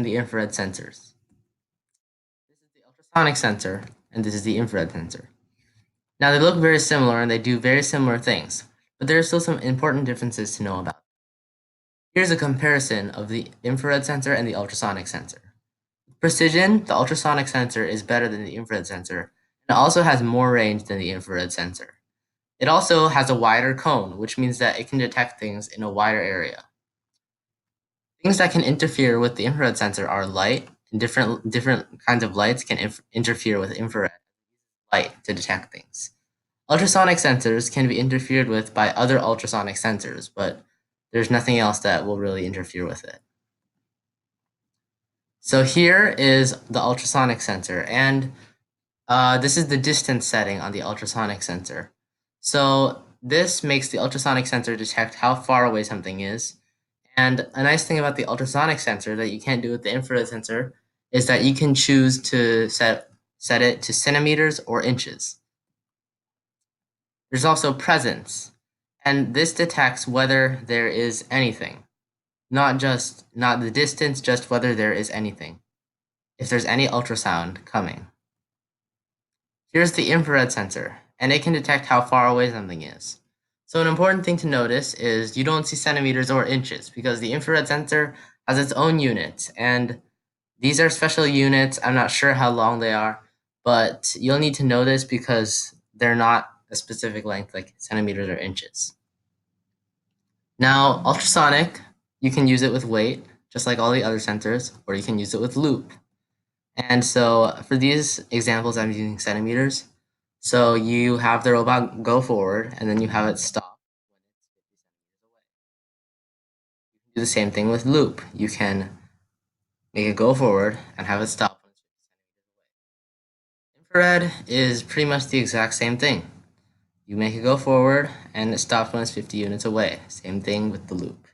the infrared sensors. This is the ultrasonic sensor, and this is the infrared sensor. Now they look very similar and they do very similar things, but there are still some important differences to know about. Here's a comparison of the infrared sensor and the ultrasonic sensor. With precision, the ultrasonic sensor is better than the infrared sensor, and also has more range than the infrared sensor. It also has a wider cone, which means that it can detect things in a wider area. Things that can interfere with the infrared sensor are light, and different kinds of lights can interfere with infrared light to detect things. Ultrasonic sensors can be interfered with by other ultrasonic sensors, but there's nothing else that will really interfere with it. So here is the ultrasonic sensor, and this is the distance setting on the ultrasonic sensor. So this makes the ultrasonic sensor detect how far away something is. And a nice thing about the ultrasonic sensor that you can't do with the infrared sensor is that you can choose to set it to centimeters or inches. There's also presence, and this detects whether there is anything, not the distance, just whether there is anything, if there's any ultrasound coming. Here's the infrared sensor, and it can detect how far away something is. So an important thing to notice is you don't see centimeters or inches because the infrared sensor has its own units, and these are special units. I'm not sure how long they are, but you'll need to know this because they're not a specific length like centimeters or inches. Now, ultrasonic, you can use it with weight, just like all the other sensors, or you can use it with loop. And so for these examples, I'm using centimeters. So you have the robot go forward, and then you have it stop when it's 50 centimeters away. You can do the same thing with loop. You can make it go forward and have it stop when it's 50 centimeters away. Infrared is pretty much the exact same thing. You make it go forward, and it stops when it's 50 units away. Same thing with the loop.